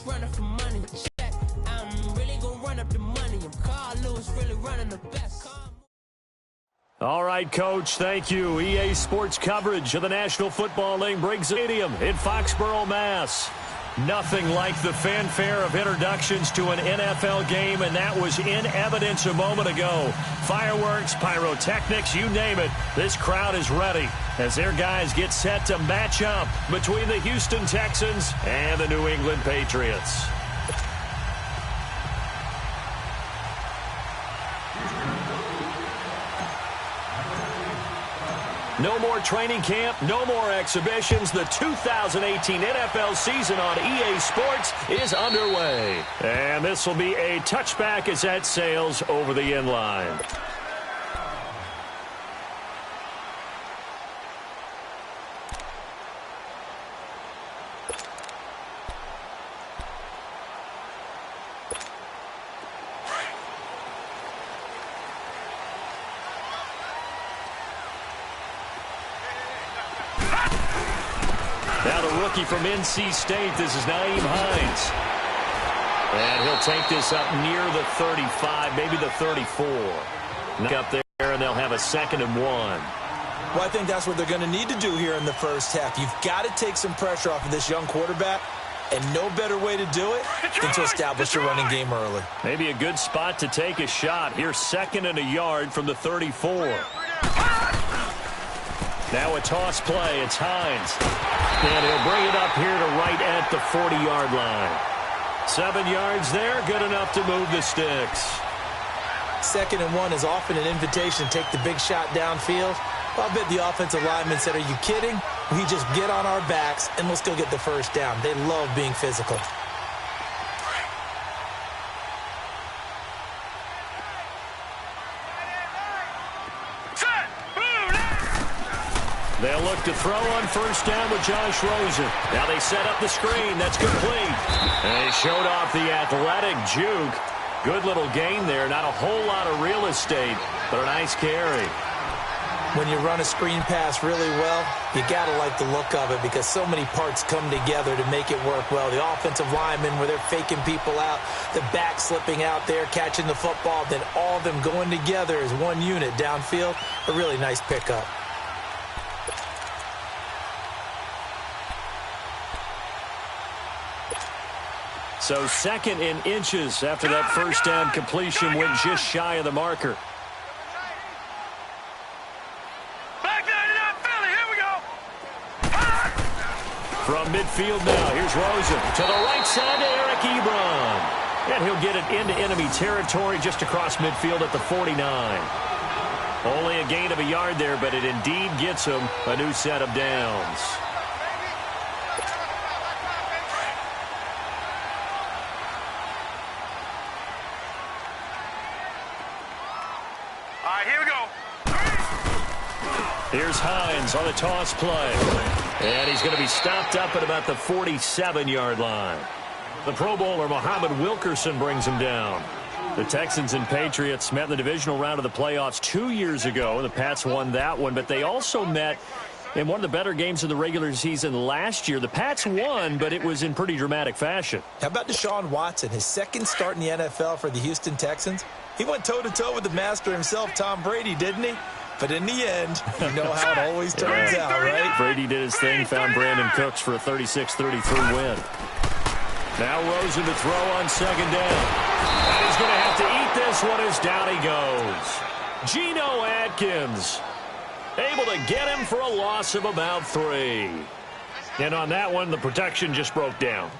running for money. Check. I'm really gonna run up the money. I'm Carl Lewis, really running the best. All right, Coach, thank you. EA Sports coverage of the National Football League brings stadium in Foxborough, Mass. Nothing like the fanfare of introductions to an NFL game, and that was in evidence a moment ago. Fireworks, pyrotechnics, you name it. This crowd is ready as their guys get set to match up between the Houston Texans and the New England Patriots. No more training camp, no more exhibitions. The 2018 NFL season on EA Sports is underway. And this will be a touchback as that sails over the end line. Now the rookie from NC State, this is Nyheim Hines. And he'll take this up near the 35, maybe the 34. Up there, and they'll have a 2nd and 1. Well, I think that's what they're going to need to do here in the first half. You've got to take some pressure off of this young quarterback, and no better way to do it than to establish a running game early. Maybe a good spot to take a shot. Here's 2nd and a yard from the 34. Now a toss play. It's Hines. And he'll bring it up here to right at the 40-yard line. 7 yards there, good enough to move the sticks. 2nd and 1 is often an invitation to take the big shot downfield. Well, I bet the offensive lineman said, are you kidding? We just get on our backs and let's go get the first down. They love being physical. They'll look to throw on first down with Josh Rosen. Now they set up the screen. That's complete. And he showed off the athletic juke. Good little gain there. Not a whole lot of real estate, but a nice carry. When you run a screen pass really well, you got to like the look of it because so many parts come together to make it work well. The offensive linemen, where they're faking people out, the back slipping out there, catching the football, then all of them going together as one unit downfield. A really nice pickup. So 2nd in inches after that first down completion went just shy of the marker. From midfield now, here's Rosen to the right side to Eric Ebron. And he'll get it into enemy territory just across midfield at the 49. Only a gain of a yard there, but it indeed gets him a new set of downs. Here's Hines on the toss play. And he's going to be stopped up at about the 47-yard line. The Pro Bowler Muhammad Wilkerson brings him down. The Texans and Patriots met in the divisional round of the playoffs 2 years ago. The Pats won that one, but they also met in one of the better games of the regular season last year. The Pats won, but it was in pretty dramatic fashion. How about Deshaun Watson, his 2nd start in the NFL for the Houston Texans? He went toe-to-toe with the master himself, Tom Brady, didn't he? But in the end, you know how it always turns out, right? Brady did his thing, found Brandon Cooks for a 36-33 win. Now Rosen to throw on 2nd down. And he's going to have to eat this one as down he goes. Geno Atkins able to get him for a loss of about 3. And on that one, the protection just broke down.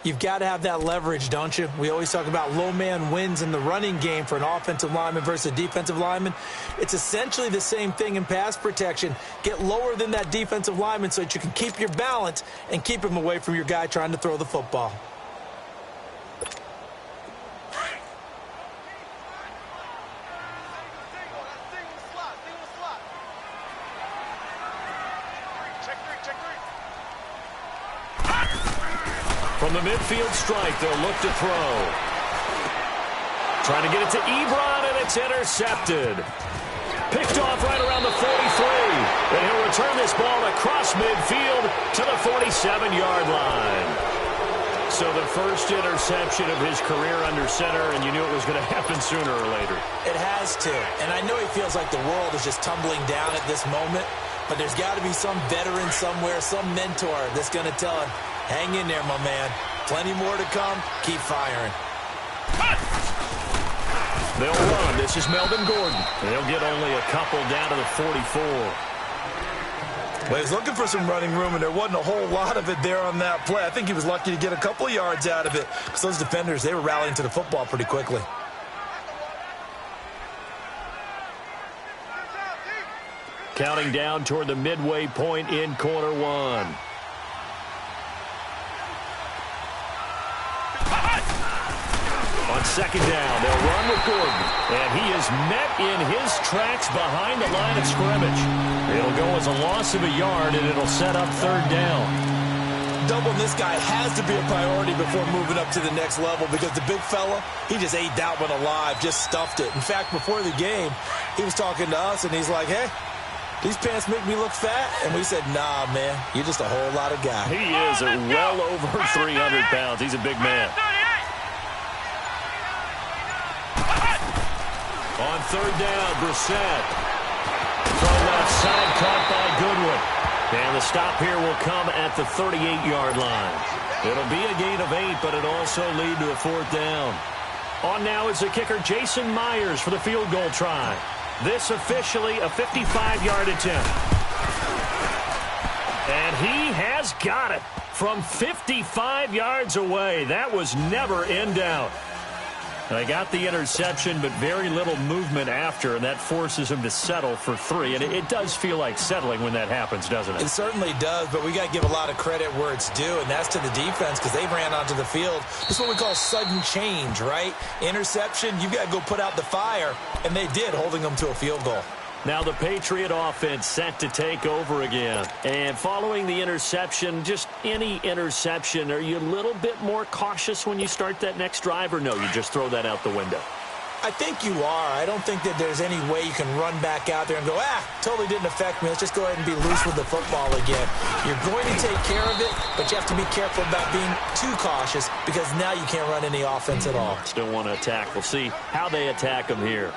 You've got to have that leverage, don't you? We always talk about low man wins in the running game for an offensive lineman versus a defensive lineman. It's essentially the same thing in pass protection. Get lower than that defensive lineman so that you can keep your balance and keep him away from your guy trying to throw the football. From the midfield strike, they'll look to throw. Trying to get it to Ebron, and it's intercepted. Picked off right around the 43. And he'll return this ball across midfield to the 47-yard line. So the first interception of his career under center, and you knew it was going to happen sooner or later. It has to. And I know he feels like the world is just tumbling down at this moment, but there's got to be some veteran somewhere, some mentor that's going to tell him, hang in there, my man. Plenty more to come. Keep firing. They'll run. This is Melvin Gordon. They'll get only a couple down to the 44. Well, he was looking for some running room, and there wasn't a whole lot of it there on that play. I think he was lucky to get a couple of yards out of it because those defenders, they were rallying to the football pretty quickly. Counting down toward the midway point in quarter one. On second down, they'll run with Gordon. And he is met in his tracks behind the line of scrimmage. It'll go as a loss of a yard, and it'll set up third down. Doubling this guy has to be a priority before moving up to the next level because the big fella, he just ate that one alive, just stuffed it. In fact, before the game, he was talking to us, and he's like, hey, these pants make me look fat. And we said, nah, man, you're just a whole lot of guy. He is well over 300 pounds. He's a big man. On third down, Brissett. From left side, caught by Goodwin. And the stop here will come at the 38-yard line. It'll be a gain of 8, but it'll also lead to a fourth down. On now is the kicker, Jason Myers, for the field goal try. This officially a 55-yard attempt. And he has got it from 55 yards away. That was never in doubt. They got the interception, but very little movement after, and that forces him to settle for 3. And it does feel like settling when that happens, doesn't it? It certainly does, but we got to give a lot of credit where it's due, and that's to the defense because they ran onto the field. This is what we call sudden change, right? Interception, you got to go put out the fire, and they did, holding them to a field goal. Now the Patriot offense set to take over again. And following the interception, just any interception, are you a little bit more cautious when you start that next drive, or no, you just throw that out the window? I think you are. I don't think that there's any way you can run back out there and go, totally didn't affect me. Let's just go ahead and be loose with the football again. You're going to take care of it, but you have to be careful about being too cautious because now you can't run any offense at all. Still want to attack. We'll see how they attack them here.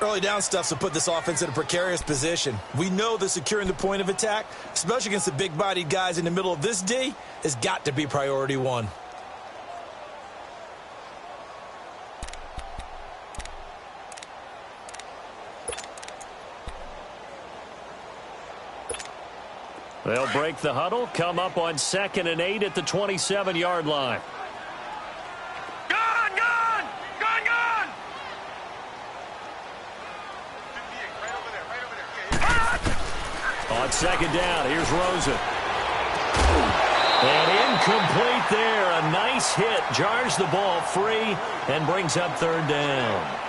Early down stuff to put this offense in a precarious position. We know that securing the point of attack, especially against the big-bodied guys in the middle of this D, has got to be priority one. They'll break the huddle, come up on 2nd and 8 at the 27-yard line. On second down, here's Rosen. And incomplete there. A nice hit. Jars the ball free and brings up third down.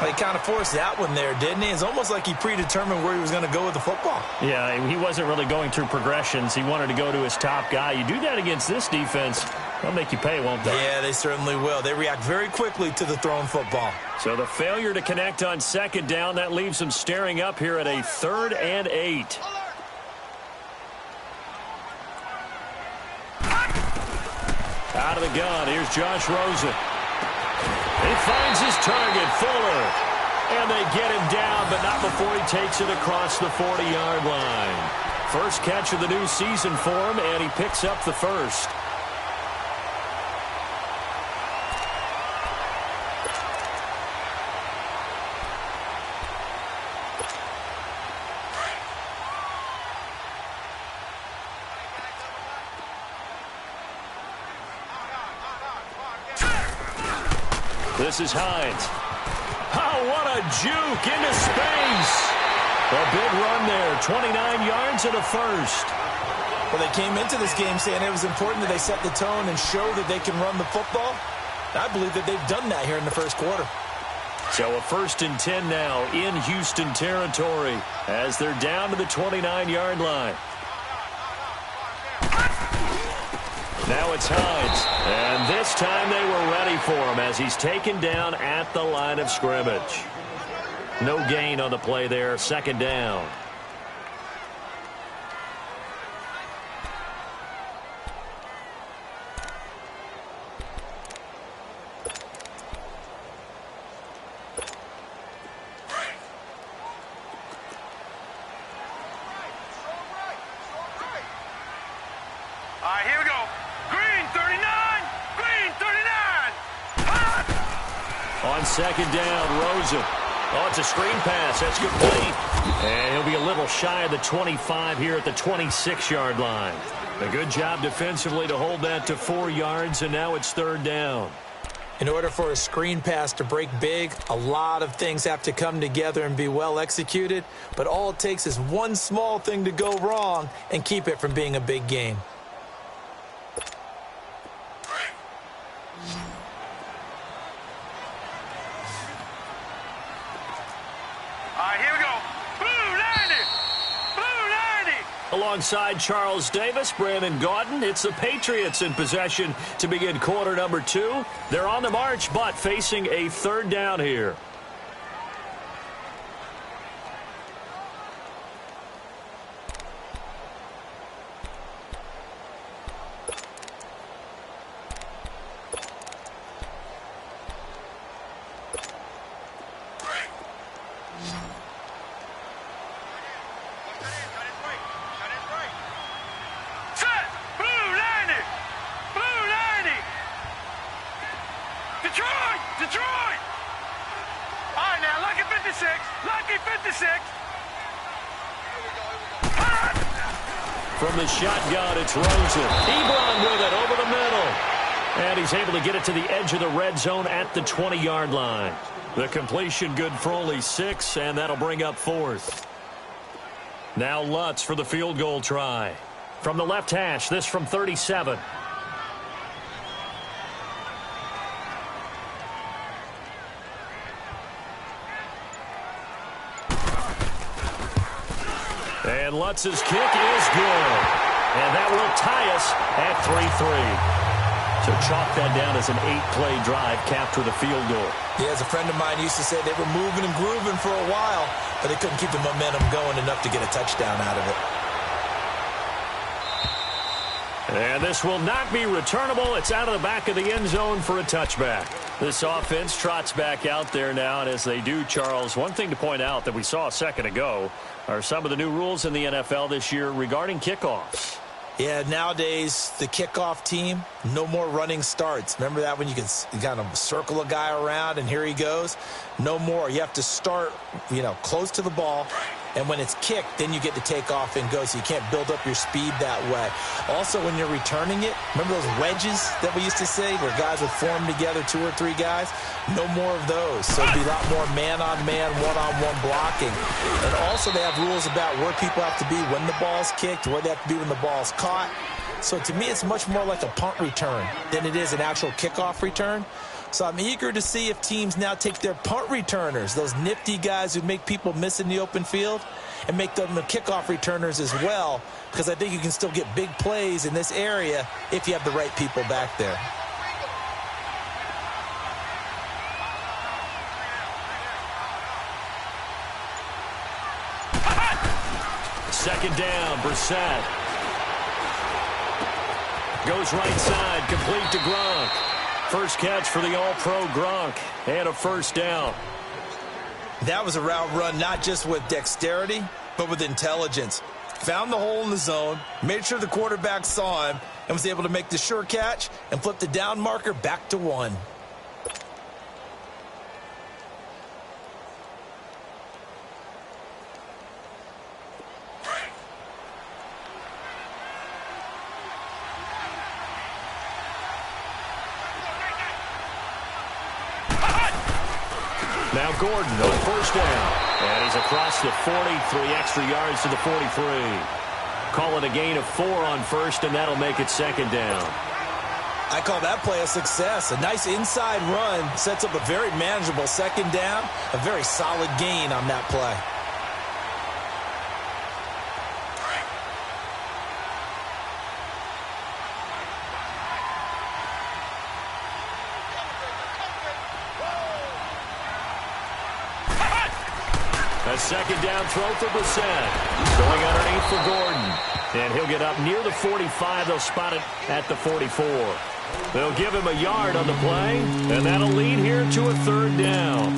Well, he kind of forced that one there, didn't he? It's almost like he predetermined where he was going to go with the football. Yeah, he wasn't really going through progressions. He wanted to go to his top guy. You do that against this defense, they'll make you pay, won't they? Yeah, they certainly will. They react very quickly to the thrown football. So the failure to connect on second down, that leaves them staring up here at a 3rd and 8. Out of the gun, here's Josh Rosen. He finds his target, Fuller. And they get him down, but not before he takes it across the 40-yard line. First catch of the new season for him, and he picks up the first. This is Hines. Oh, what a juke into space. A big run there, 29 yards and a first. Well, they came into this game saying it was important that they set the tone and show that they can run the football. I believe that they've done that here in the first quarter. So a 1st and 10 now in Houston territory as they're down to the 29-yard line. Now it's Hines, and this time they were ready for him as he's taken down at the line of scrimmage. No gain on the play there, 2nd down. right, here we go. Green 39. Green 39. Hot. On second down, Rosen. Oh, it's a screen pass. That's complete. And he'll be a little shy of the 25 here at the 26-yard line. A good job defensively to hold that to 4 yards, and now it's third down. In order for a screen pass to break big, a lot of things have to come together and be well executed, but all it takes is one small thing to go wrong and keep it from being a big game. All right, here we go. Blue 90. Blue 90. Alongside Charles Davis, Brandon Gaudin, it's the Patriots in possession to begin quarter number 2. They're on the march, but facing a third down here. Set. Blue 90. Blue 90. Detroit. Detroit. All right, now, lucky 56. Lucky 56. Hot. From the shotgun, it's Rosen. Ebron with it over the middle. And he's able to get it to the edge of the red zone at the 20-yard line. The completion good for only 6, and that'll bring up 4th. Now Lutz for the field goal try. From the left hash, this from 37. And Lutz's kick is good. And that will tie us at 3-3. So chalk that down as an 8-play drive capped with a field goal. Yeah, as a friend of mine used to say, they were moving and grooving for a while, but they couldn't keep the momentum going enough to get a touchdown out of it. And this will not be returnable. It's out of the back of the end zone for a touchback. This offense trots back out there now, and as they do, Charles, one thing to point out that we saw a second ago are some of the new rules in the NFL this year regarding kickoffs. Yeah, nowadays, the kickoff team, no more running starts. Remember that when you can kind of circle a guy around and here he goes? No more. You have to start, close to the ball. And when it's kicked, then you get to take off and go, so you can't build up your speed that way. Also, when you're returning it, remember those wedges that we used to say where guys would form together, 2 or 3 guys? No more of those. So it'd be a lot more man-on-man, one-on-one blocking. And also they have rules about where people have to be when the ball's kicked, where they have to be when the ball's caught. So to me, it's much more like a punt return than it is an actual kickoff return. So I'm eager to see if teams now take their punt returners, those nifty guys who make people miss in the open field, and make them the kickoff returners as well, because I think you can still get big plays in this area if you have the right people back there. Second down, Brissett. Goes right side, complete to Gronk. First catch for the All-Pro Gronk, and a first down. That was a route run not just with dexterity, but with intelligence. Found the hole in the zone, made sure the quarterback saw him, and was able to make the sure catch and flip the down marker back to 1. Now Gordon on first down. And he's across the 40, 3 extra yards to the 43. Call it a gain of 4 on first, and that'll make it second down. I call that play a success. A nice inside run sets up a very manageable second down. A very solid gain on that play. A second down throw for Brissett. Going underneath for Gordon. And he'll get up near the 45. They'll spot it at the 44. They'll give him a yard on the play, and that'll lead here to a third down.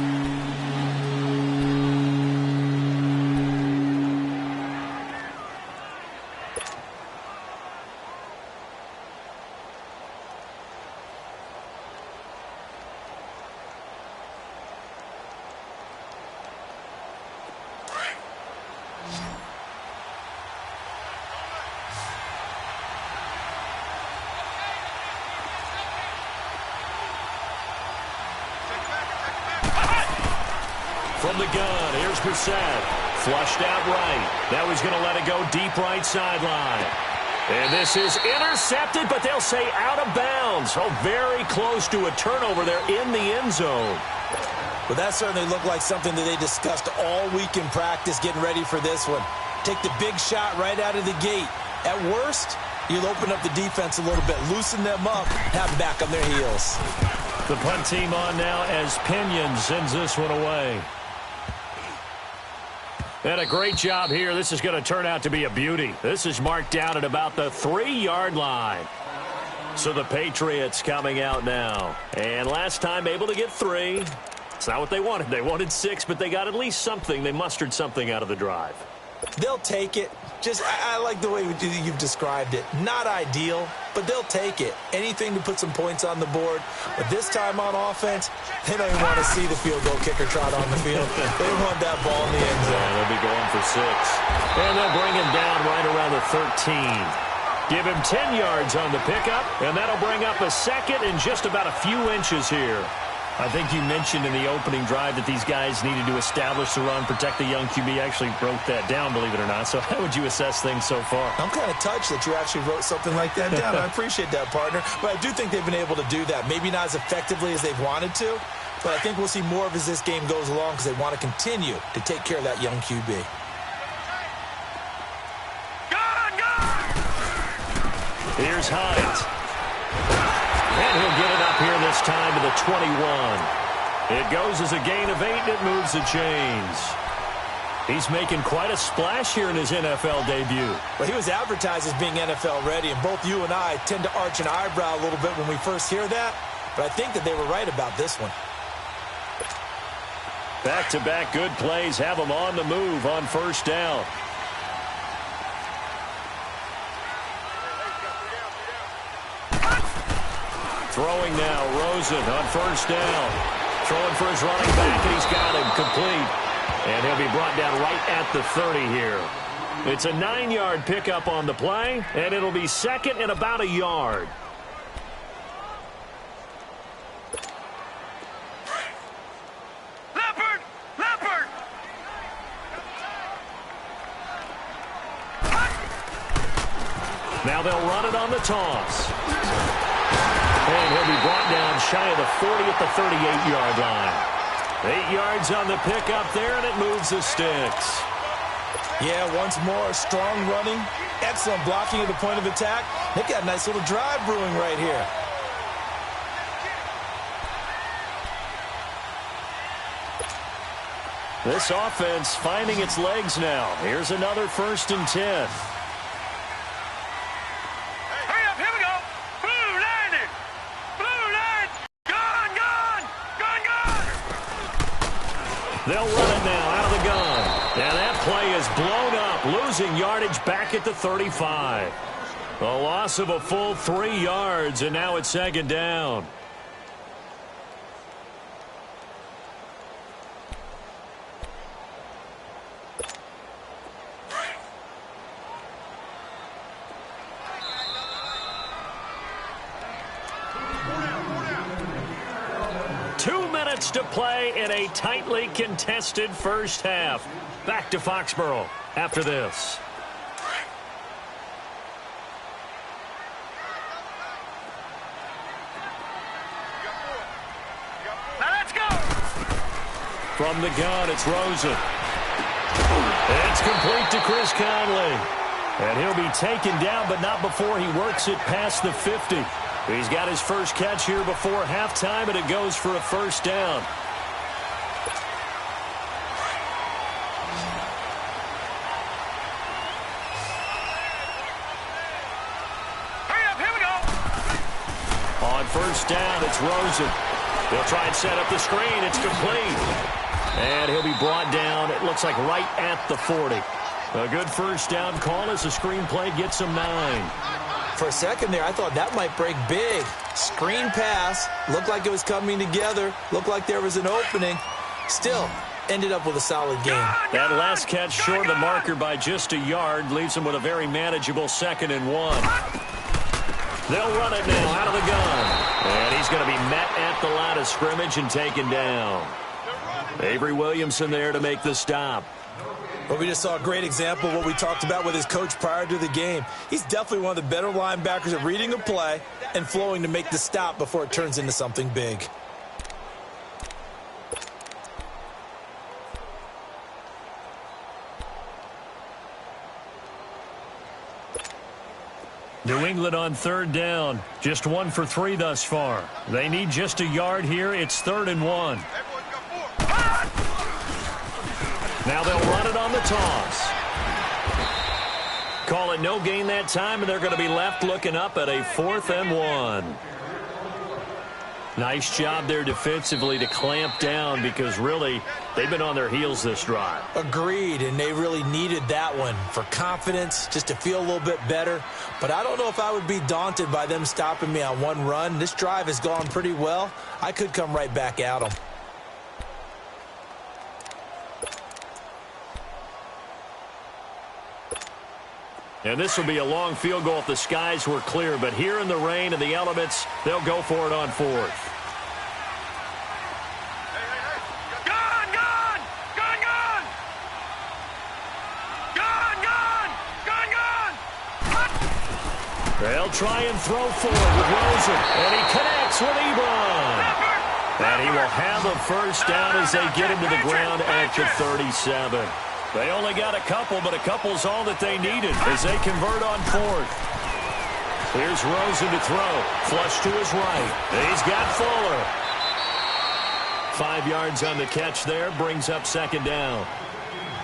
From the gun, here's Brissett. Flushed out right. Now he's going to let it go deep right sideline. And this is intercepted, but they'll say out of bounds. Oh, very close to a turnover there in the end zone. Well, that certainly looked like something that they discussed all week in practice, getting ready for this one. Take the big shot right out of the gate. At worst, you'll open up the defense a little bit, loosen them up, have them back on their heels. The punt team on now as Pinion sends this one away. And a great job here. This is going to turn out to be a beauty. This is marked down at about the 3-yard line. So the Patriots coming out now. And last time able to get 3. It's not what they wanted. They wanted 6, but they got at least something. They mustered something out of the drive. They'll take it. I like the way you've described it. Not ideal, but they'll take it. Anything to put some points on the board. But this time on offense, they don't even want to see the field goal kicker trot on the field. They want that ball in the end zone. Yeah, they'll be going for 6. And they'll bring him down right around the 13. Give him 10 yards on the pickup, and that'll bring up a second and just about a few inches here. I think you mentioned in the opening drive that these guys needed to establish the run, protect the young QB. Actually wrote that down, believe it or not. So how would you assess things so far? I'm kind of touched that you actually wrote something like that down. I appreciate that, partner. But I do think they've been able to do that. Maybe not as effectively as they've wanted to, but I think we'll see more of as this game goes along because they want to continue to take care of that young QB. Here's Hines. And he'll get it up here this time to the 21. It goes as a gain of 8, and it moves the chains. He's making quite a splash here in his NFL debut. Well, he was advertised as being NFL ready, and both you and I tend to arch an eyebrow a little bit when we first hear that, but I think that they were right about this one. Back-to-back good plays have him on the move on first down. Throwing now, Rosen on first down. Throwing for his running back, and he's got him complete. And he'll be brought down right at the 30 here. It's a 9-yard pickup on the play, and it'll be second and about a yard. Leopard! Leopard! Now they'll run it on the toss. And he'll be brought down shy of the 40 at the 38-yard line. 8 yards on the pickup there, and it moves the sticks. Yeah, once more, strong running, excellent blocking at the point of attack. They've got a nice little drive brewing right here. This offense finding its legs now. Here's another 1st and 10. They'll run it now out of the gun. And that play is blown up, losing yardage back at the 35. A loss of a full 3 yards, and now it's 2nd down. To play in a tightly contested first half. Back to Foxborough after this. Now let's go! From the gun, it's Rosen. It's complete to Chris Conley. And he'll be taken down, but not before he works it past the 50. He's got his first catch here before halftime, and it goes for a 1st down. Hurry up, here we go! On 1st down, it's Rosen. They'll try and set up the screen. It's complete. And he'll be brought down, it looks like right at the 40. A good 1st down call as the screenplay gets him 9. For a second there, I thought that might break big. Screen pass, looked like it was coming together, looked like there was an opening. Still, ended up with a solid game. That last catch short of the marker by just a yard leaves him with a very manageable 2nd and 1. They'll run it now out of the gun. And he's going to be met at the line of scrimmage and taken down. Avery Williamson there to make the stop. Well, we just saw a great example of what we talked about with his coach prior to the game. He's definitely one of the better linebackers at reading a play and flowing to make the stop before it turns into something big. New England on third down. Just 1 for 3 thus far. They need just a yard here. It's 3rd and 1. Now they'll run it on the toss. Call it no gain that time, and they're going to be left looking up at a 4th and 1. Nice job there defensively to clamp down because really they've been on their heels this drive. Agreed, and they really needed that one for confidence, just to feel a little bit better. But I don't know if I would be daunted by them stopping me on one run. This drive has gone pretty well. I could come right back at them. And this will be a long field goal if the skies were clear. But here in the rain and the elements, they'll go for it on 4th. Gun, gun! Gun, gun! Gun, gun! Gun, gun! They'll try and throw forward with Rosen. And he connects with Ebron. And he will have a first down as they get him to the ground at the 37. They only got a couple, but a couple's all that they needed as they convert on 4th. Here's Rosen to throw. Flush to his right. He's got Fuller. 5 yards on the catch there. Brings up 2nd down.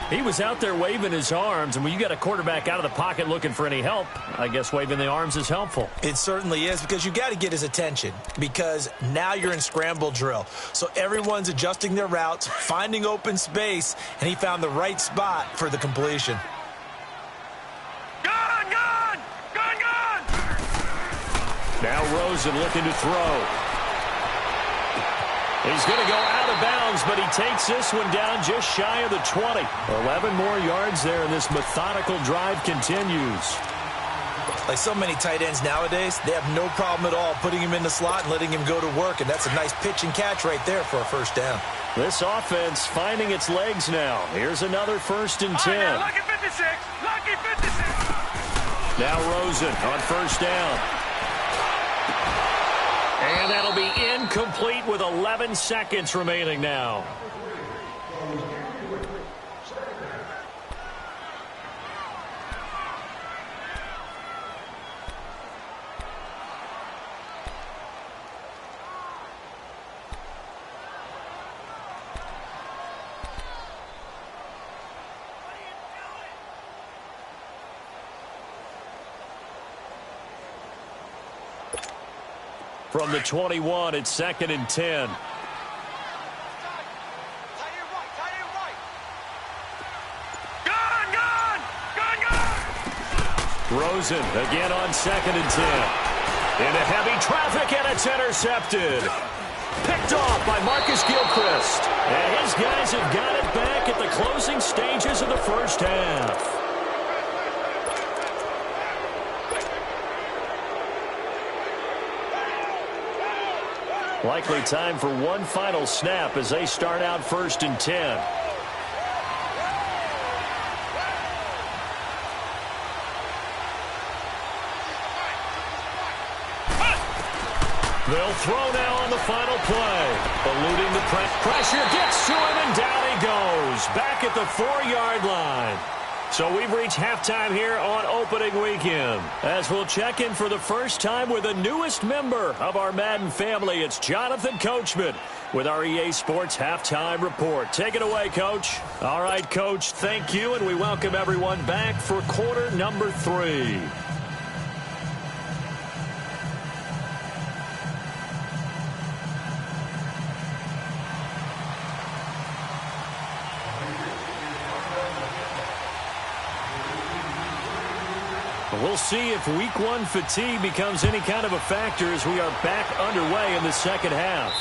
He was out there waving his arms, and when you got a quarterback out of the pocket looking for any help, I guess waving the arms is helpful. It certainly is, because you got to get his attention, because now you're in scramble drill. So everyone's adjusting their routes, finding open space, and he found the right spot for the completion. Gun, gun! Gun, gun! Now Rosen looking to throw. He's going to go out of bounds, but he takes this one down just shy of the 20. 11 more yards there, and this methodical drive continues. Like so many tight ends nowadays, they have no problem at all putting him in the slot and letting him go to work, and that's a nice pitch and catch right there for a first down. This offense finding its legs now. Here's another 1st and 10. Now, lucky 56! Lucky 56! Now Rosen on 1st down. And that'll be incomplete with 11 seconds remaining now. From the 21, it's 2nd and 10. Gun, gun! Gun, gun! Rosen again on 2nd and 10. Into heavy traffic, and it's intercepted. Picked off by Marcus Gilchrist. And his guys have got it back at the closing stages of the first half. Likely time for one final snap as they start out 1st and 10. They'll throw now on the final play. Eluding the pressure, gets to him, and down he goes. Back at the 4-yard line. So we've reached halftime here on opening weekend. As we'll check in for the first time with the newest member of our Madden family, it's Jonathan Coachman with our EA Sports Halftime Report. Take it away, Coach. All right, Coach, thank you, and we welcome everyone back for quarter number 3. We'll see if week 1 fatigue becomes any kind of a factor as we are back underway in the second half.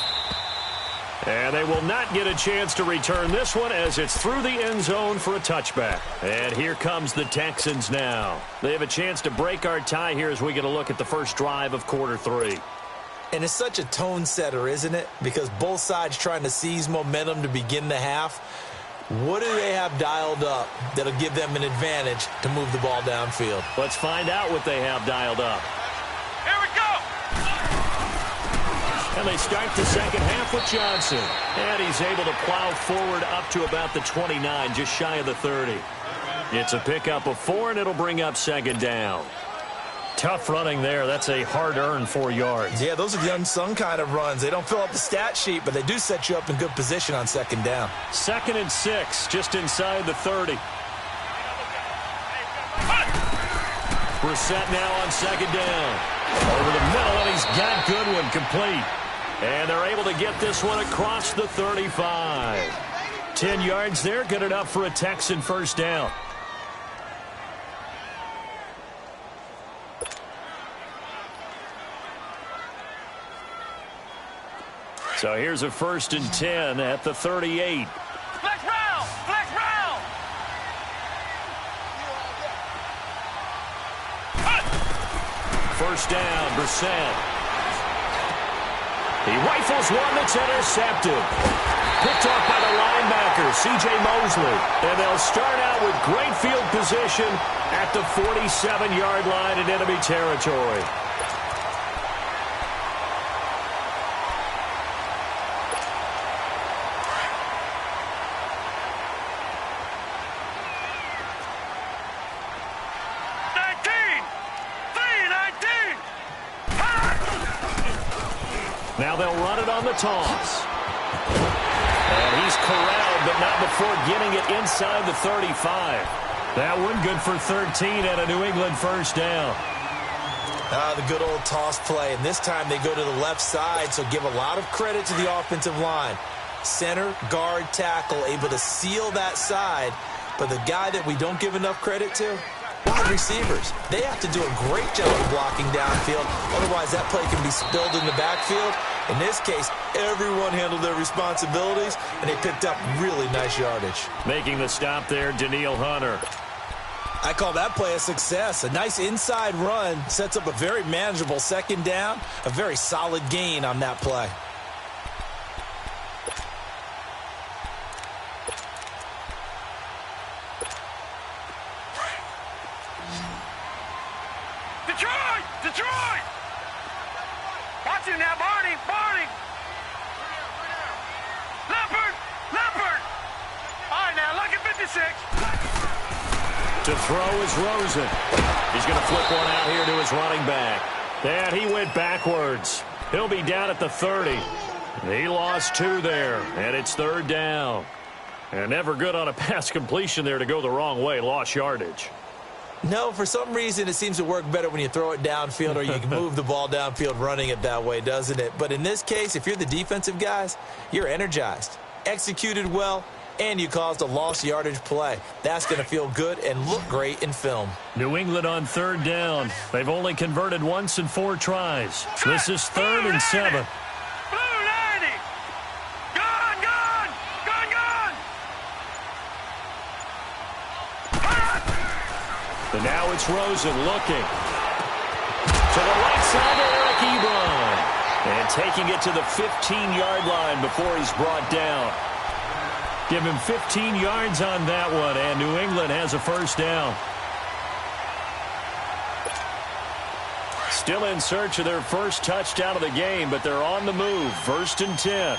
And they will not get a chance to return this one as it's through the end zone for a touchback. And here comes the Texans now. They have a chance to break our tie here as we get a look at the first drive of quarter 3. And it's such a tone setter, isn't it? Because both sides trying to seize momentum to begin the half. What do they have dialed up that'll give them an advantage to move the ball downfield? Let's find out what they have dialed up. Here we go! And they start the second half with Johnson. And he's able to plow forward up to about the 29, just shy of the 30. It's a pickup of 4, and it'll bring up second down. Tough running there. That's a hard-earned 4 yards. Yeah, those are the unsung kind of runs. They don't fill up the stat sheet, but they do set you up in good position on second down. 2nd and 6, just inside the 30. Brissett now on second down. Over the middle, and he's got Goodwin complete. And they're able to get this one across the 35. 10 yards there, good enough for a Texan first down. So here's a 1st and 10 at the 38. Flex round! Flex round! First down, Brissett. He rifles one that's intercepted. Picked off by the linebacker, C.J. Mosley. And they'll start out with great field position at the 47-yard line in enemy territory. Now they'll run it on the toss. And he's corralled, but not before getting it inside the 35. That one good for 13 and a New England first down. The good old toss play. And this time they go to the left side, so give a lot of credit to the offensive line. Center, guard, tackle, able to seal that side. But the guy that we don't give enough credit to, wide receivers. They have to do a great job of blocking downfield. Otherwise, that play can be spilled in the backfield. In this case, everyone handled their responsibilities, and they picked up really nice yardage. Making the stop there, Danielle Hunter. I call that play a success. A nice inside run sets up a very manageable second down. A very solid gain on that play. Detroit! Detroit! Watch him now, Barney! Barney! Leopard! Leopard! All right, now, look at 56. To throw is Rosen. He's going to flip one out here to his running back. And he went backwards. He'll be down at the 30. He lost 2 there, and it's third down. And never good on a pass completion there to go the wrong way. Lost yardage. No, for some reason it seems to work better when you throw it downfield or you can move the ball downfield running it that way, doesn't it? But in this case, if you're the defensive guys, you're energized, executed well, and you caused a lost yardage play. That's going to feel good and look great in film. New England on third down. They've only converted once in 4 tries. This is 3rd and 7. Blue 90! Gone, gone! Gone, gone! And now it's Rosen looking. To the right side to Eric Ebron. And taking it to the 15-yard line before he's brought down. Give him 15 yards on that one, and New England has a first down. Still in search of their first touchdown of the game, but they're on the move. 1st and 10.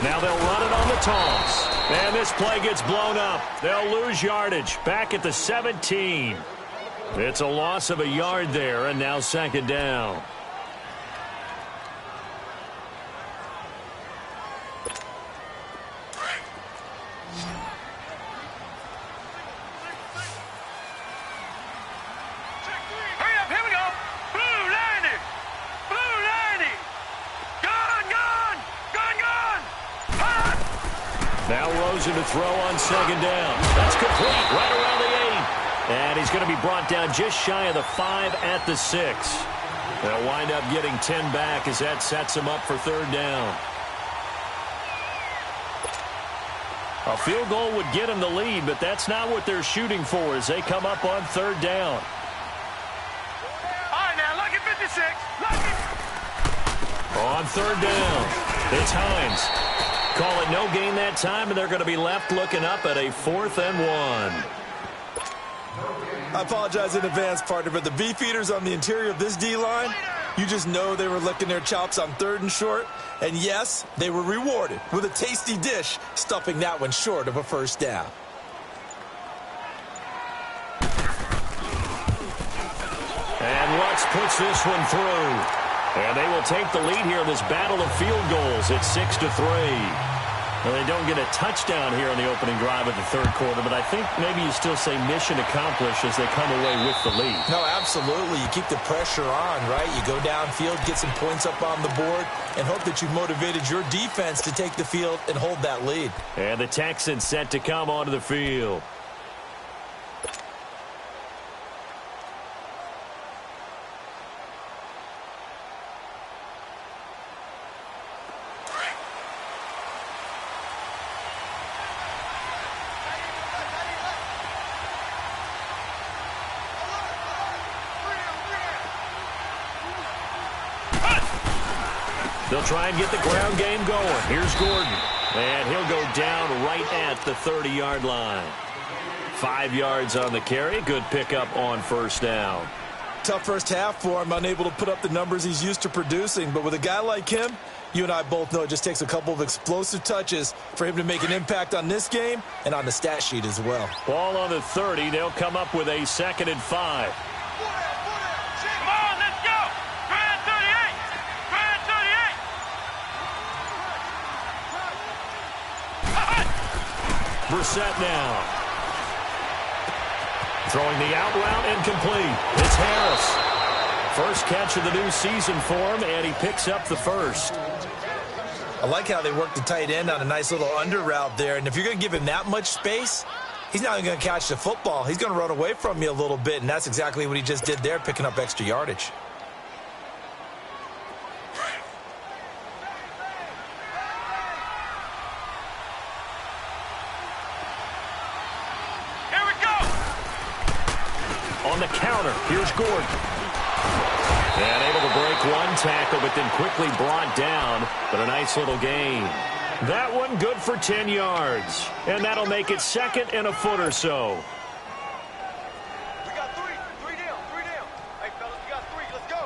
Now they'll run it on the toss. And this play gets blown up. They'll lose yardage. Back at the 17. It's a loss of a yard there, and now second down. Hurry up, here we go! Blue 90! Blue 90! Gone, gone! Gone, gone! Now Rosen to throw on second down. That's complete right around the 8. And he's going to be brought down just shy of the 5 at the 6. They'll wind up getting 10 back as that sets him up for third down. A field goal would get him the lead, but that's not what they're shooting for as they come up on third down. All right, now, lucky 56. Lucky. On third down, it's Hines. Call it no gain that time, and they're going to be left looking up at a 4th and 1. I apologize in advance, partner, but the beefeaters on the interior of this D-line, you just know they were licking their chops on 3rd and short. And yes, they were rewarded with a tasty dish, stuffing that one short of a first down. And Lutz puts this one through. And they will take the lead here in this battle of field goals. It's 6-3. Well, they don't get a touchdown here in the opening drive of the third quarter, but I think maybe you still say mission accomplished as they come away with the lead. No, absolutely. You keep the pressure on, right? You go downfield, get some points up on the board, and hope that you've motivated your defense to take the field and hold that lead. And the Texans set to come onto the field. They'll try and get the ground game going. Here's Gordon. And he'll go down right at the 30-yard line. 5 yards on the carry. Good pickup on first down. Tough first half for him, unable to put up the numbers he's used to producing. But with a guy like him, you and I both know it just takes a couple of explosive touches for him to make an impact on this game and on the stat sheet as well. Ball on the 30. They'll come up with a 2nd and 5. Come on, let's go. Try at 38. Try at 38. Brissett now. Throwing the out route incomplete. It's Harris. First catch of the new season for him, and he picks up the first. I like how they work the tight end on a nice little under route there. And if you're going to give him that much space, he's not even going to catch the football. He's going to run away from you a little bit, and that's exactly what he just did there, picking up extra yardage. Here we go. On the counter, here's Gordon. And able to break one tackle, but then quickly brought down. But a nice little gain. That one good for 10 yards. And that'll make it 2nd and a foot or so. We got three. Three down. Three down. Hey, fellas, we got 3. Let's go.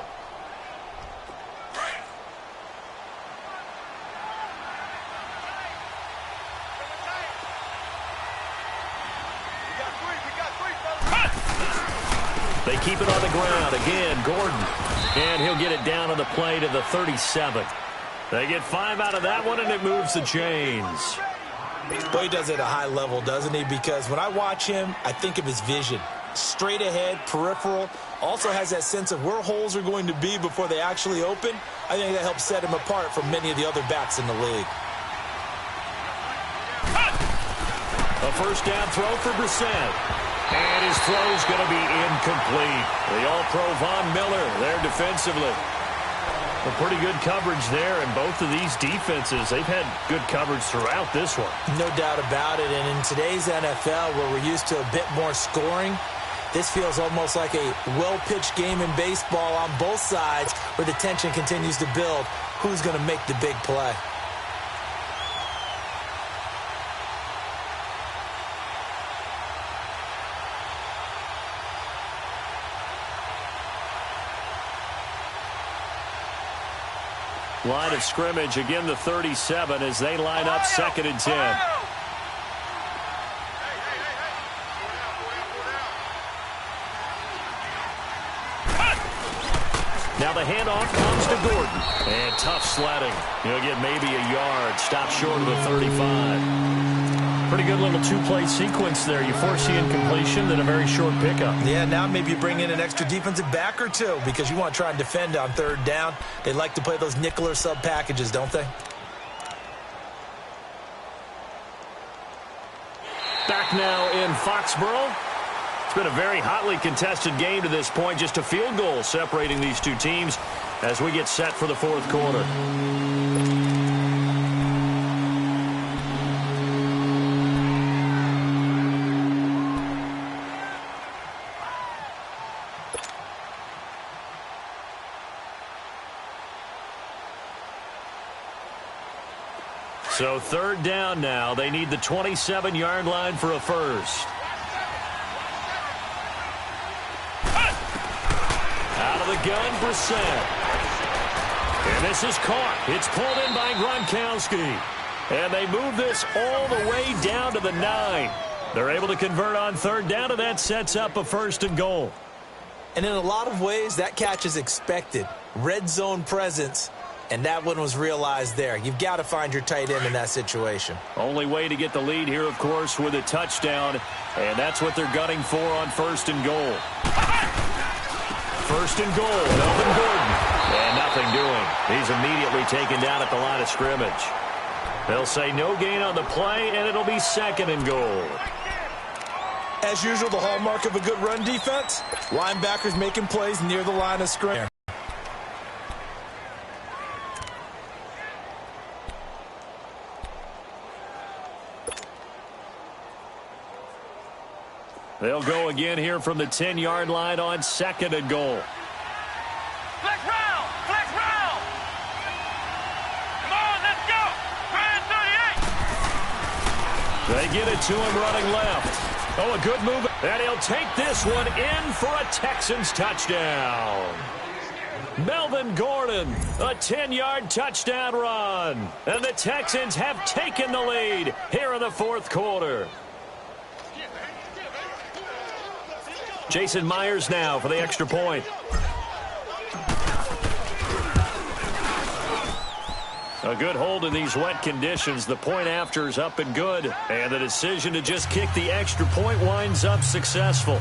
We got 3, fellas. They keep it on the ground. Again, Gordon. And he'll get it down on the play to the 37. They get 5 out of that one, and it moves the chains. Boy, he does it at a high level, doesn't he? Because when I watch him, I think of his vision. Straight ahead, peripheral. Also has that sense of where holes are going to be before they actually open. I think that helps set him apart from many of the other backs in the league. A first down throw for Brissett. And his throw's going to be incomplete. The All-Pro Von Miller there defensively. A pretty good coverage there, and both of these defenses, they've had good coverage throughout this one. No doubt about it, and in today's NFL, where we're used to a bit more scoring, this feels almost like a well-pitched game in baseball on both sides, where the tension continues to build. Who's going to make the big play? Line of scrimmage, again the 37 as they line up 2nd and 10. Now the handoff comes to Gordon. And tough sledding. He'll get maybe a yard. Stop short of the 35. Pretty good little two-play sequence there. You force the incompletion, then a very short pickup. Yeah, now maybe you bring in an extra defensive back or two because you want to try and defend on 3rd down. They like to play those nickel or sub packages, don't they? Back now in Foxborough. It's been a very hotly contested game to this point. Just a field goal separating these two teams as we get set for the 4th quarter. So third down now. They need the 27-yard line for a first. Out of the gun, Brissett. And this is caught. It's pulled in by Gronkowski. And they move this all the way down to the 9. They're able to convert on third down, and that sets up a first and goal. And in a lot of ways, that catch is expected. Red zone presence, and that one was realized there. You've got to find your tight end in that situation. Only way to get the lead here, of course, with a touchdown, and that's what they're gunning for on first and goal. First and goal, Melvin Gordon. And nothing doing. He's immediately taken down at the line of scrimmage. They'll say no gain on the play, and it'll be second and goal. As usual, the hallmark of a good run defense, linebackers making plays near the line of scrimmage. They'll go again here from the 10-yard line on second and goal. Flex round! Flex round! Come on, let's go! Grand 38! They get it to him running left. Oh, a good move. And he'll take this one in for a Texans touchdown. Melvin Gordon, a 10-yard touchdown run. And the Texans have taken the lead here in the fourth quarter. Jason Myers now for the extra point. A good hold in these wet conditions. The point after is up and good. And the decision to just kick the extra point winds up successful.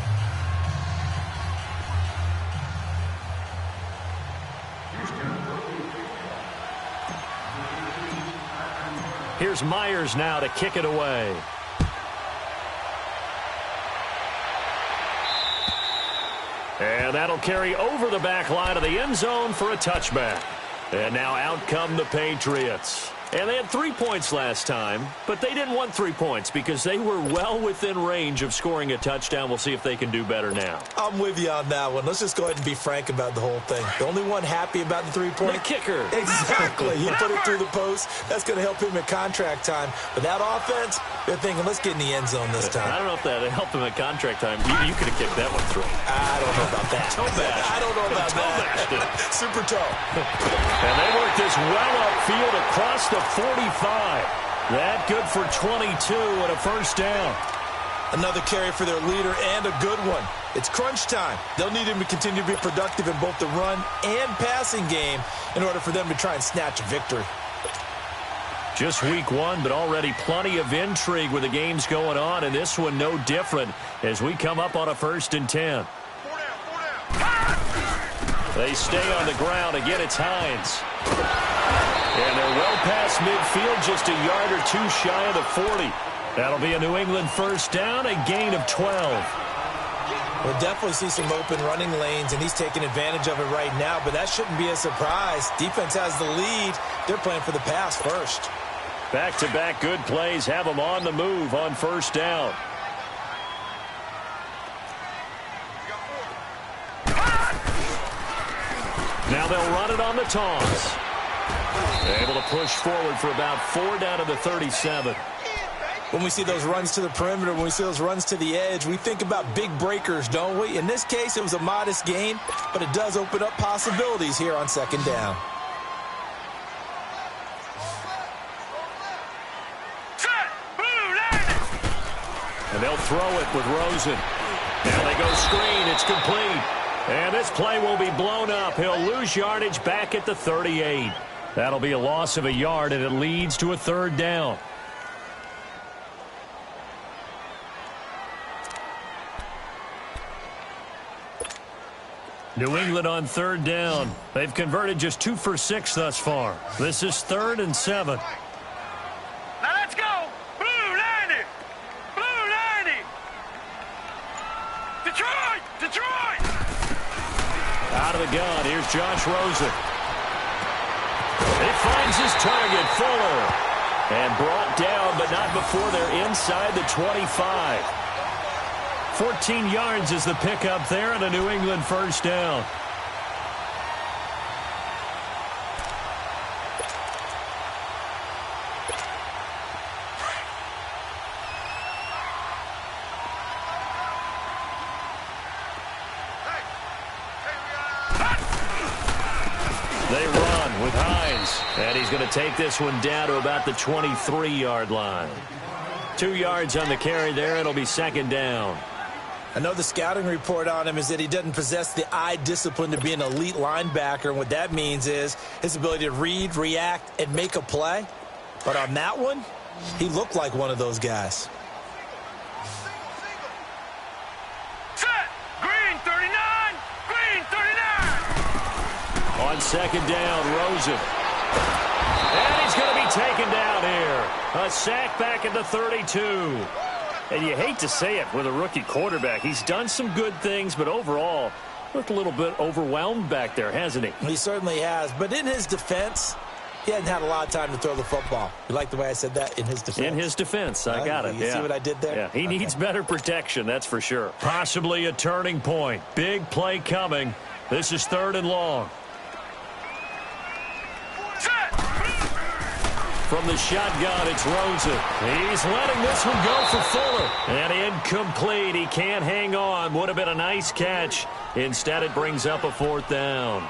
Here's Myers now to kick it away. And that'll carry over the back line of the end zone for a touchback. And now out come the Patriots. And they had 3 points last time, but they didn't want 3 points because they were well within range of scoring a touchdown. We'll see if they can do better now. I'm with you on that one. Let's just go ahead and be frank about the whole thing. The only one happy about the three-point... The kicker. Exactly. He put it through the post. That's going to help him at contract time. But that offense, they're thinking, let's get in the end zone this time. I don't know if that helped him at contract time. You could have kicked that one through. I don't know about that. Toe bash. I don't know about that. Super toe. And they work this well upfield across the 45. That good for 22 and a first down. Another carry for their leader and a good one. It's crunch time. They'll need him to continue to be productive in both the run and passing game in order for them to try and snatch a victory. Just week one, but already plenty of intrigue with the games going on, and this one no different as we come up on a 1st and 10. They stay on the ground. Again, it's Hines. And they're well past midfield, just a yard or two shy of the 40. That'll be a New England first down, a gain of 12. We'll definitely see some open running lanes, and he's taking advantage of it right now, but that shouldn't be a surprise. Defense has the lead. They're playing for the pass first. Back-to-back good plays have them on the move on first down. Now they'll run it on the toss. Able to push forward for about 4 down to the 37. When we see those runs to the perimeter, when we see those runs to the edge, we think about big breakers, don't we? In this case, it was a modest gain, but it does open up possibilities here on second down. And they'll throw it with Rosen. Now they go screen. It's complete. And this play will be blown up. He'll lose yardage back at the 38. That'll be a loss of a yard, and it leads to a 3rd down. New England on 3rd down. They've converted just 2 for 6 thus far. This is 3rd and 7. Now let's go! Blue 90! Blue 90! Detroit! Detroit! Out of the gun, here's Josh Rosen. He finds his target, Fuller. And brought down, but not before they're inside the 25. 14 yards is the pickup there, and a New England first down. They run with Hines. And he's going to take this one down to about the 23-yard line. 2 yards on the carry there. It'll be second down. I know the scouting report on him is that he doesn't possess the eye discipline to be an elite linebacker. And what that means is his ability to read, react, and make a play. But on that one, he looked like one of those guys. Set! Green 39! Green 39! On second down, Rosen. And he's going to be taken down here. A sack back at the 32. And you hate to say it with a rookie quarterback. He's done some good things, but overall, looked a little bit overwhelmed back there, hasn't he? He certainly has. But in his defense, he hadn't had a lot of time to throw the football. You like the way I said that? In his defense? In his defense. I got it. You see what I did there? Yeah, he needs better protection, that's for sure. Possibly a turning point. Big play coming. This is 3rd and long. From the shotgun, it's Rosen. He's letting this one go for Fuller. And incomplete. He can't hang on. Would have been a nice catch. Instead, it brings up a 4th down.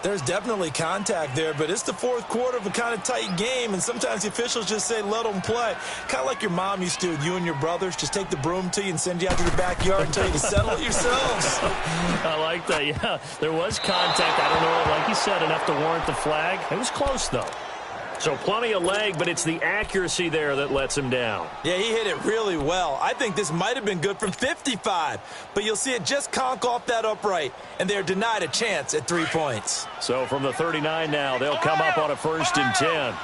There's definitely contact there, but it's the 4th quarter of a kind of tight game, and sometimes the officials just say, let them play. Kind of like your mom used to with you and your brothers. Just take the broom to you and send you out to the backyard and tell you to settle it yourselves. I like that, yeah. There was contact. I don't know, like you said, enough to warrant the flag. It was close, though. So plenty of leg, but it's the accuracy there that lets him down. Yeah, he hit it really well. I think this might have been good from 55, but you'll see it just conk off that upright, and they're denied a chance at 3 points. So from the 39 now, they'll come up on a 1st and 10.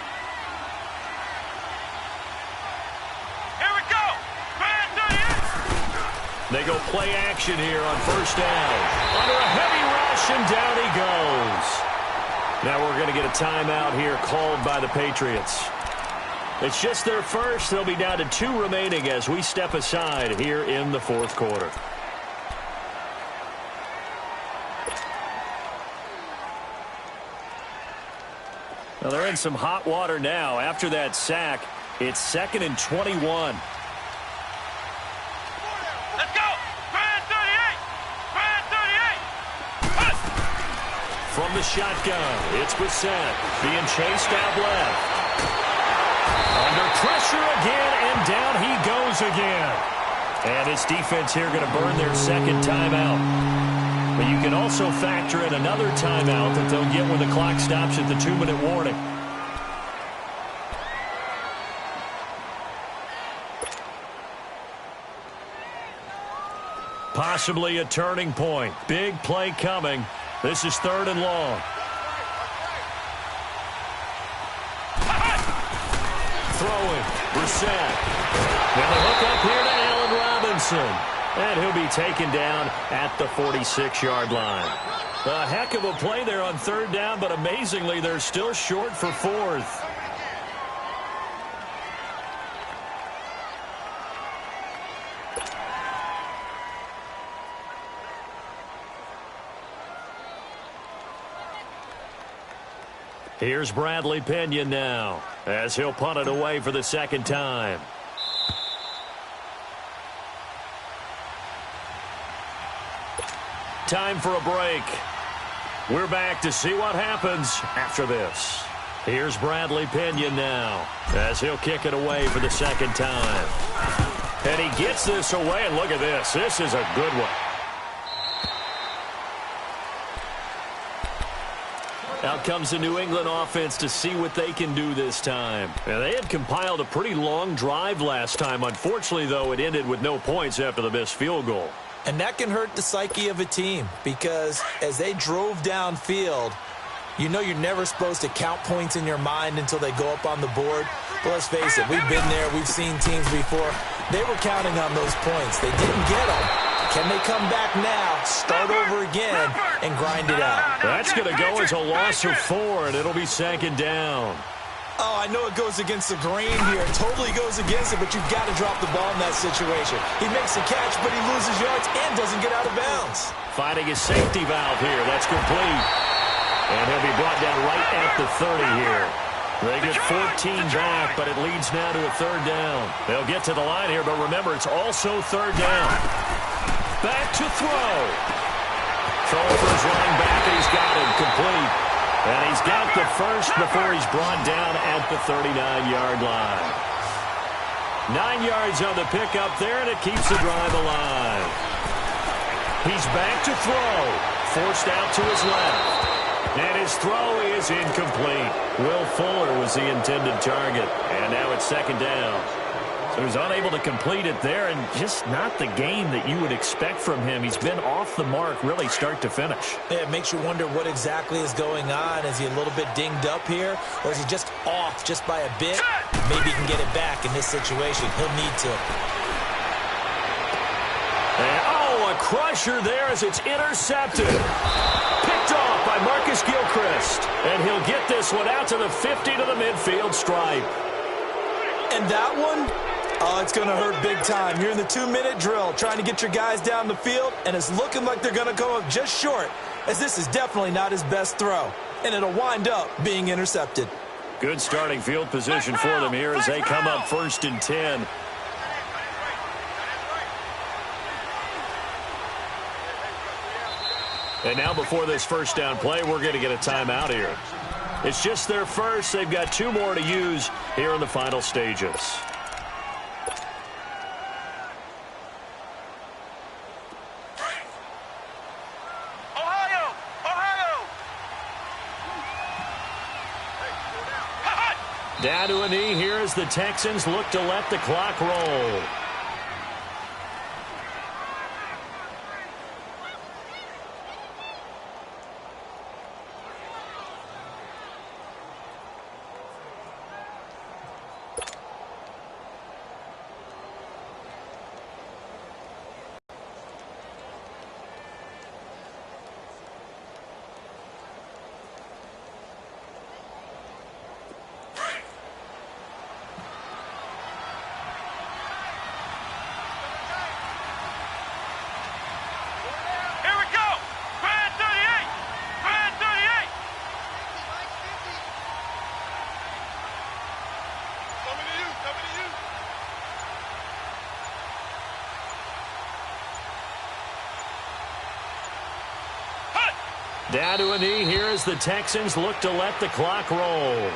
Here we go! Grand 38! They go play action here on 1st down. Under a heavy rush, and down he goes. Now we're going to get a timeout here called by the Patriots. It's just their first. They'll be down to 2 remaining as we step aside here in the 4th quarter. Well, they're in some hot water now. After that sack, it's 2nd and 21. Let's go! Grand 38! Grand 38! From the shotgun, it's Brissett being chased out left. Under pressure again, and down he goes again. And his defense here going to burn their 2nd timeout. But you can also factor in another timeout that they'll get when the clock stops at the 2-minute warning. Possibly a turning point. Big play coming. This is 3rd and long. Throwing. Brissett. And the hook up here to Allen Robinson. And he'll be taken down at the 46-yard line. A heck of a play there on 3rd down, but amazingly, they're still short for 4th. Here's Bradley Pinion now, as he'll punt it away for the 2nd time. Time for a break. We're back to see what happens after this. Here's Bradley Pinion now, as he'll kick it away for the 2nd time. And he gets this away, and look at this. This is a good one. Out comes the New England offense to see what they can do this time. And they had compiled a pretty long drive last time. Unfortunately, though, it ended with no points after the missed field goal. And that can hurt the psyche of a team because as they drove downfield, you know you're never supposed to count points in your mind until they go up on the board. But let's face it, we've been there. We've seen teams before. They were counting on those points. They didn't get them. Can they come back now, start over again, and grind it out? That's going to go as a loss of 4, and it'll be 2nd down. Oh, I know it goes against the grain here. It totally goes against it, but you've got to drop the ball in that situation. He makes the catch, but he loses yards and doesn't get out of bounds. Finding his safety valve here. That's complete. And he'll be brought down right at the 30 here. They get 14 back, but it leads now to a 3rd down. They'll get to the line here, but remember, it's also 3rd down. Back to throw. Throw for his running back, and he's got him. And he's got the first before he's brought down at the 39-yard line. 9 yards on the pickup there, and it keeps the drive alive. He's back to throw. Forced out to his left. And his throw is incomplete. Will Fuller was the intended target. And now it's second down. So he's unable to complete it there, and just not the game that you would expect from him. He's been off the mark really start to finish. Yeah, it makes you wonder what exactly is going on. Is he a little bit dinged up here, or is he just off just by a bit? Maybe he can get it back in this situation. He'll need to. And, a crusher there as it's intercepted. Picked off by Marcus Gilchrist. And he'll get this one out to the 50 to the midfield stripe. And that one, it's going to hurt big time. You're in the 2-minute drill trying to get your guys down the field, and it's looking like they're going to come up just short, as this is definitely not his best throw. And it'll wind up being intercepted. Good starting field position for them here as they come up 1st and 10. And now before this first down play, we're going to get a timeout here. It's just their first. They've got 2 more to use here in the final stages. Ohio! Down to a knee here as the Texans look to let the clock roll. Down to a knee here as the Texans look to let the clock roll.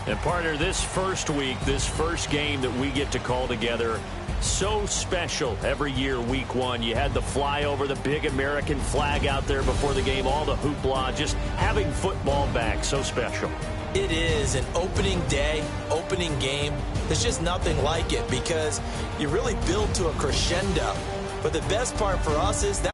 And partner, this first week, this first game that we get to call together, so special every year, week 1. You had the flyover, the big American flag out there before the game, all the hoopla, just having football back, so special. It is an opening day, opening game. There's just nothing like it because you really build to a crescendo. But the best part for us is that